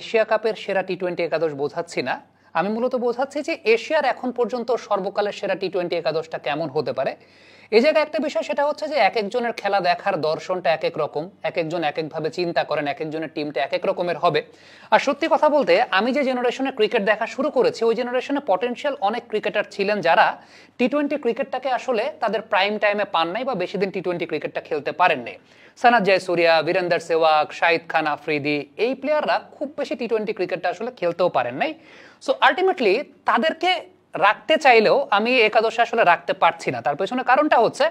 Asia কাপের সেরা টি-20 একাদশ বোঝাচ্ছি না, আমি মূলত বোঝাচ্ছি যে এশিয়ার এখন পর্যন্ত সর্বকালের সেরা টি-20 একাদশটা কেমন হতে পারে। এই জায়গায় একটা বিষয় সেটা হচ্ছে যে এক একজনের খেলা দেখার দর্শনটা এক এক রকম, এক একজন এক একভাবে চিন্তা করেন, এক একজনের টিমটা এক এক রকমের হবে। আর সত্যি কথা বলতে আমি যে জেনারেশনে ক্রিকেট দেখা শুরু করেছি ওই জেনারেশনে পটেনশিয়াল অনেক ক্রিকেটার ছিলেন যারা টি-20 ক্রিকেটটাকে আসলে তাদের প্রাইম টাইমে পান নাই বা বেশি দিন টি-20 ক্রিকেটটা খেলতে পারেননি। সানাত জয়সুরিয়া, বীরেন্দর সেহবাগ, শাহিদ খান আফ্রিদি, এই প্লেয়াররা খুব বেশি টি-20 ক্রিকেটটা আসলে খেলতেও পারেন নাই। সো আলটিমেটলি তাদেরকে রাখতে চাইলেও আমি একাদশে আসলে রাখতে পারছি না। তার পেছনে কারণটা হচ্ছে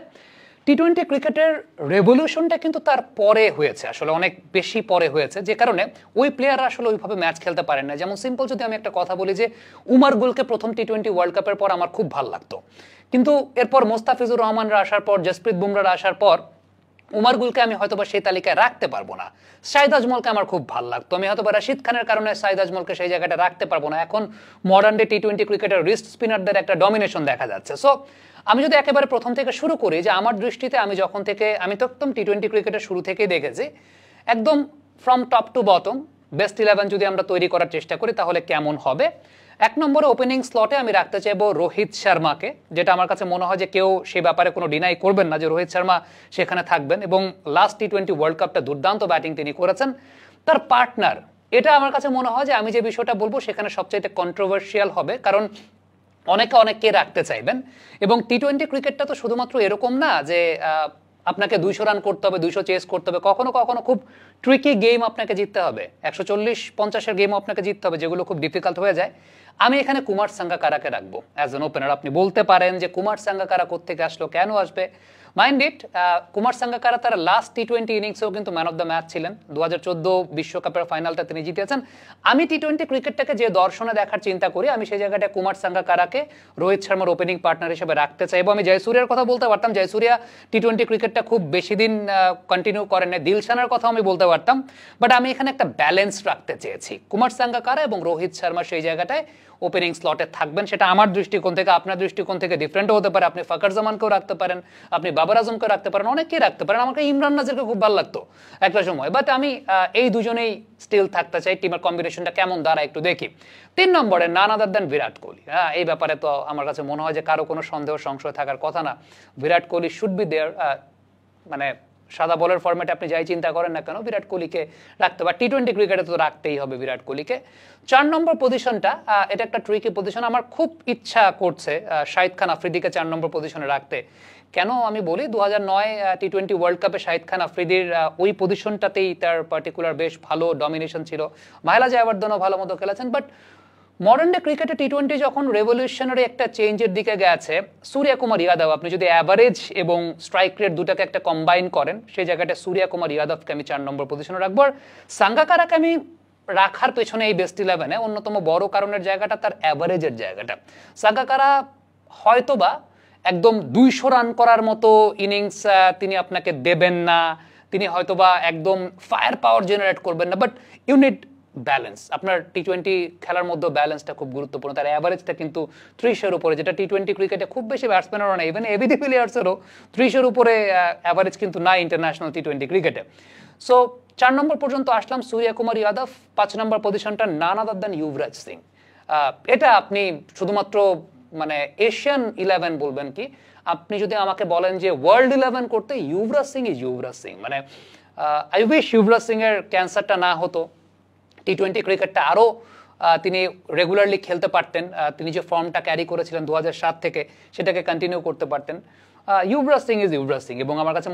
টি-20 ক্রিকেটের রেভলিউশনটা কিন্তু তার পরে হয়েছে, আসলে অনেক বেশি পরে হয়েছে, যে কারণে ওই প্লেয়াররা আসলে ওইভাবে ম্যাচ খেলতে পারেন না। যেমন সিম্পল যদি আমি একটা কথা বলি যে উমার গুলকে প্রথম টি-20 ওয়ার্ল্ড কাপের পর আমার খুব ভালো লাগতো, কিন্তু এরপর মোস্তাফিজুর রহমানরা আসার পর, জসপ্রীত বুমরারা আসার পর উমার গুলকে আমি হয়তোবা সেই তালিকায় রাখতে পারবো না। শাহিদ আজমলকে আমার খুব ভালো লাগতো, আমি হয়তোবা রাশিদ খানের কারণে শাহিদ আজমলকে সেই জায়গাটা রাখতে পারবো না। এখন মডার্ন ডে টি-20 ক্রিকেটের রিস্ট স্পিনারদের একটা ডমিনেশন দেখা যাচ্ছে। সো আমি যদি একেবারে প্রথম থেকে শুরু করি, যে আমার দৃষ্টিতে আমি যখন থেকে, আমি তো একদম টি-20 ক্রিকেটের শুরু থেকেই দেখেছি একদম from top to bottom best 11 যদি আমরা তৈরি করার চেষ্টা করি তাহলে কেমন হবে। এক নম্বরে ওপেনিং স্লটে আমি রাখতে চাইবো রোহিত শর্মাকে, যেটা আমার কাছে মনে হয় যে কেউ সে ব্যাপারে কোনো ডিনাই করবেন না যে রোহিত শর্মা সেখানে থাকবেন, এবং লাস্ট টি-20 ওয়ার্ল্ড কাপটা দুর্দান্ত ব্যাটিং তিনি করেছেন। তার পার্টনার, এটা আমার কাছে মনে হয় যে আমি যে বিষয়টা বলবো সেখানে সবচাইতে কন্ট্রোভার্সিয়াল হবে, কারণ অনেকে রাখতে চাইবেন। এবং টি-20 ক্রিকেটটা তো শুধুমাত্র এরকম না যে আপনাকে 200 রান করতে হবে, 200 চেস করতে হবে, কখনো কখনো খুব ট্রিকি গেম আপনাকে জিততে হবে, 140-50-এর গেমও আপনাকে জিততে হবে, যেগুলো খুব ডিফিকাল্ট হয়ে যায়। আমি এখানে কুমার সাঙ্গাকারাকে রাখবো অ্যাজ এন ওপেনার। আপনি বলতে পারেন যে কুমার সাঙ্গাকারা কোত্থেকে আসলো, কেন আসবে? মাইন্ড ইট, কুমার সাঙ্গাকারা তার লাস্ট টি-20 ইনিংসেও কিন্তু ম্যান অফ দ্য ম্যাচ ছিলেন। 2014 বিশ্বকাপের ফাইনালটা তিনি জিতেছেন। আমি টি-20 ক্রিকেটটাকে যে দর্শনে দেখার চিন্তা করি, আমি সেই জায়গাটা কুমার সাঙ্গাকারাকে রোহিত শর্মার ওপেনিং পার্টনার হিসেবে রাখতে চাইবো। আমি জয়সুরিয়ার কথা বলতে পারতাম, জয়সুরিয়া টি-20 ক্রিকেটটা খুব বেশি দিন কন্টিনিউ করেন না। দিলশানের কথাও আমি বলতে পারতাম, বাট আমি এখানে একটা ব্যালেন্স রাখতে চেয়েছি। কুমার সাঙ্গাকারা এবং রোহিত শর্মা সেই জায়গাটায় ওপেনিং স্লটে থাকবেন। সেটা আমার দৃষ্টিকোণ থেকে, আপনার দৃষ্টিকোণ থেকে ডিফারেন্টও হতে পারে। আপনি ফাকার জামানকেও রাখতে পারেন, আপনি বাবর আজমকেও রাখতে পারেন, অনেকেই রাখতে পারেন। আমাকে ইমরান নাজিরকে খুব ভালো লাগতো একটা সময়, বাট আমি এই দুজনেই স্টিল থাকতে চাই। টিমের কম্বিনেশনটা কেমন দাঁড়ায় একটু দেখি। 3 নম্বরে নান আদার দেন বিরাট কোহলি। এই ব্যাপারে তো আমার কাছে মনে হয় যে কারো কোনো সন্দেহ সংশয় থাকার কথা না। Virat Kohli should be there. মানে সাদা বলের ফরম্যাটে আপনি যাই চিন্তা করেন না কেন, বিরাট কোহলিকে রাখতে পারে। টি-20 ক্রিকেটে তো রাখতেই হবে বিরাট কোহলিকে। 4 নম্বর পজিশনটা, এটা একটা ট্রিকি পজিশন। আমার খুব ইচ্ছা করছে শাহিদ খান আফ্রিদিকে 4 নম্বর পজিশনে রাখতে। কেন আমি বলি, 2009 টি-20 ওয়ার্ল্ড কাপে শাহিদ খান আফ্রিদির ওই পজিশনটাতেই তার পার্টিকুলার বেশ ভালো ডমিনেশন ছিল। মাহেলা জয়াবর্ধনও ভালো মতো খেলেছেন, বাট মডার্ন ডে ক্রিকেটে টি-20 যখন রেভলিউশনারি একটা চেঞ্জের দিকে গেছে, সূর্যকুমার যাদব, আপনি যদি অ্যাভারেজ এবং স্ট্রাইক রেট দুটাকে একটা কম্বাইন করেন, সেই জায়গাটা সূর্যকুমার যাদবকে আমি 4 নম্বর পজিশনে রাখবো। আর সাঙ্গাকারাকে আমি রাখার পেছনে এই বেস্ট 11-এ অন্যতম বড় কারণের জায়গাটা তার অ্যাভারেজের জায়গাটা। সাঙ্গাকারা হয়তোবা একদম 200 রান করার মতো ইনিংস তিনি আপনাকে দেবেন না, তিনি হয়তোবা একদম ফায়ার পাওয়ার জেনারেট করবেন না, বাট ইউনিট ব্যালেন্স। আপনার টি-20 খেলার মধ্যে ব্যালেন্সটা খুব গুরুত্বপূর্ণ। তার অ্যাভারেজটা কিন্তু 30-এর উপরে, যেটা টি-20 ক্রিকেটে খুব বেশি ব্যাটসম্যানেরও না, ইভেন এবিডি প্লেয়ার্সেরও 30-এর উপরে অ্যাভারেজ কিন্তু নাই ইন্টারন্যাশনাল টি-20 ক্রিকেটে। সো 4 নম্বর পর্যন্ত আসলাম সূর্যকুমার যাদব। 5 নম্বর পজিশনটা নান আদার দ্যান যুবরাজ সিং। এটা আপনি শুধুমাত্র মানে এশিয়ান 11 বলবেন কি, আপনি যদি আমাকে বলেন যে ওয়ার্ল্ড 11 করতে যুবরাজ সিং ইজ যুবরাজ সিং। মানে আই উইশ যুবরাজ সিং এর ক্যান্সারটা না হতো, টি-20 ক্রিকেটটা আরও তিনি রেগুলারলি খেলতে পারতেন, তিনি যে ফর্মটা ক্যারি করেছিলেন 2007 থেকে সেটাকে কন্টিনিউ করতে পারতেন। যুবরাজ সিং ইজ যুবরাজ সিং। এবং আমার কাছে